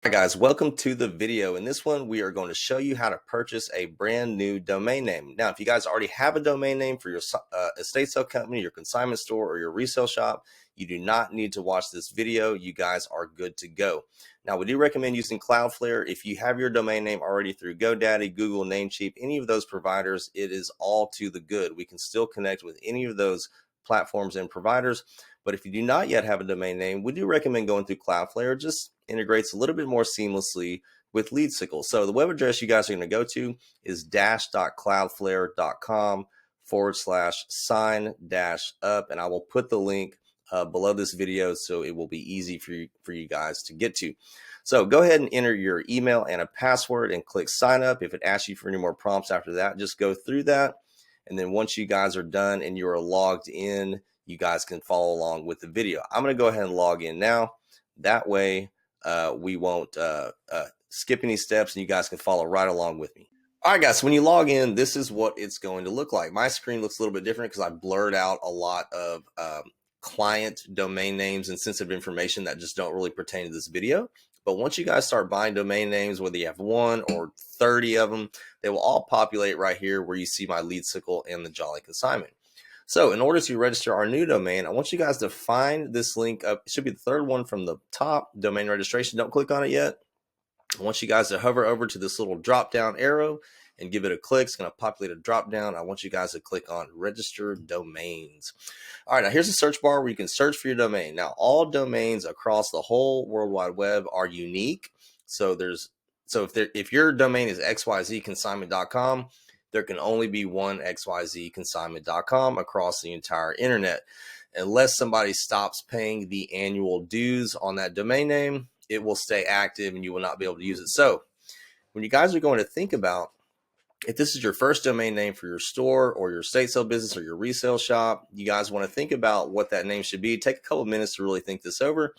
Hi guys, welcome to the video. In this one, we are going to show you how to purchase a brand new domain name. Now, if you guys already have a domain name for your estate sale company, your consignment store, or your resale shop, you do not need to watch this video. You guys are good to go. Now, we do recommend using CloudFlare. If you have your domain name already through GoDaddy, Google, Namecheap, any of those providers, it is all to the good. We can still connect with any of those platforms and providers. But if you do not yet have a domain name, we do recommend going through CloudFlare. It just integrates a little bit more seamlessly with LeadSickle. So the web address you guys are going to go to is dash.cloudflare.com/sign-up. And I will put the link below this video so it will be easy for you guys to get to. So go ahead and enter your email and a password and click sign up. If it asks you for any more prompts after that, just go through that. And then once you guys are done and you are logged in, you guys can follow along with the video. I'm going to go ahead and log in now. That way we won't skip any steps and you guys can follow right along with me. All right, guys, so when you log in, this is what it's going to look like. My screen looks a little bit different because I blurred out a lot of client domain names and sensitive information that just don't really pertain to this video. But once you guys start buying domain names, whether you have 1 or 30 of them, they will all populate right here where you see my LeadSickle and the Jolly Consignment. So in order to register our new domain, I want you guys to find this link up. It should be the third one from the top, domain registration. Don't click on it yet. I want you guys to hover over to this little drop down arrow and give it a click. It's going to populate a drop down. I want you guys to click on register domains. All right, now here's a search bar where you can search for your domain. Now all domains across the whole World Wide Web are unique. So if your domain is xyzconsignment.com, there can only be one xyzconsignment.com across the entire internet. Unless somebody stops paying the annual dues on that domain name, it will stay active and you will not be able to use it. So when you guys are going to think about, if this is your first domain name for your store or your estate sale business or your resale shop, you guys want to think about what that name should be. Take a couple of minutes to really think this over.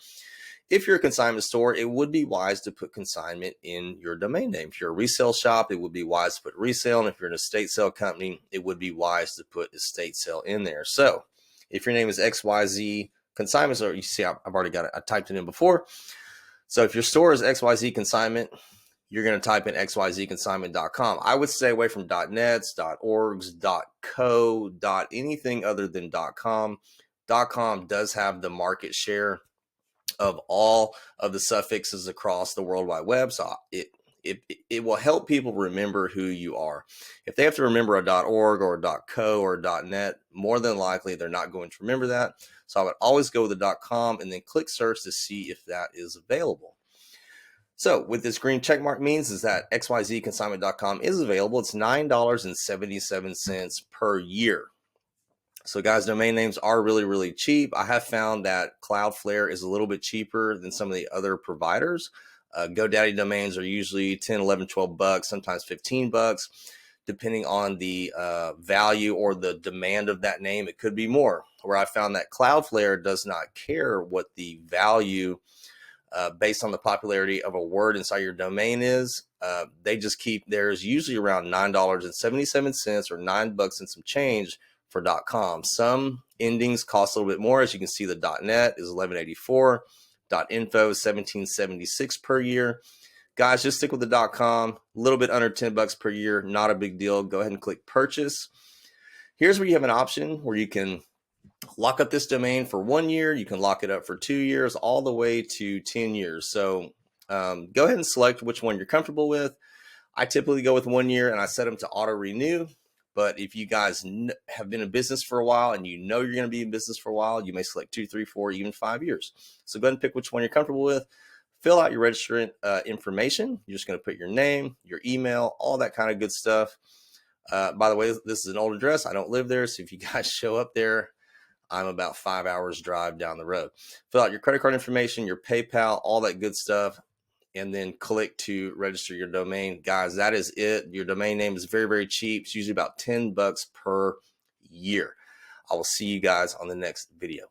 If you're a consignment store, it would be wise to put consignment in your domain name. If you're a resale shop, it would be wise to put resale. And if you're an estate sale company, it would be wise to put estate sale in there. So if your name is XYZ Consignment Store, you see I've already got it. I typed it in before. So if your store is XYZ Consignment, you're going to type in xyzconsignment.com. I would stay away from .nets, .orgs, .co, anything other than .com. .com does have the market share of all of the suffixes across the World Wide Web. So it will help people remember who you are. If they have to remember a .org or a .co or a .net, more than likely they're not going to remember that. So I would always go with the .com and then click search to see if that is available. So what this green check mark means is that xyzconsignment.com is available. It's $9.77 per year. So guys, domain names are really, really cheap. I have found that CloudFlare is a little bit cheaper than some of the other providers. GoDaddy domains are usually 10, 11, 12 bucks, sometimes 15 bucks, depending on the value or the demand of that name. It could be more. Where I found that CloudFlare does not care what the value based on the popularity of a word inside your domain is. They just keep theirs usually around $9.77 or $9 and some change for .com. Some endings cost a little bit more. As you can see, the .net is $11.84, .info is $17.76 per year. Guys, just stick with the .com, a little bit under 10 bucks per year, not a big deal. Go ahead and click purchase. Here's where you have an option where you can lock up this domain for 1 year. You can lock it up for 2 years, all the way to 10 years. So go ahead and select which one you're comfortable with. I typically go with 1 year and I set them to auto renew. But if you guys have been in business for a while and you know you're going to be in business for a while, you may select 2, 3, 4, even 5 years. So go ahead and pick which one you're comfortable with. Fill out your registrant information. You're just going to put your name, your email, all that kind of good stuff. By the way, this is an old address. I don't live there. So if you guys show up there, I'm about 5 hours drive down the road. Fill out your credit card information, your PayPal, all that good stuff, and then click to register your domain. Guys, that is it. Your domain name is very, very cheap. It's usually about 10 bucks per year. I will see you guys on the next video.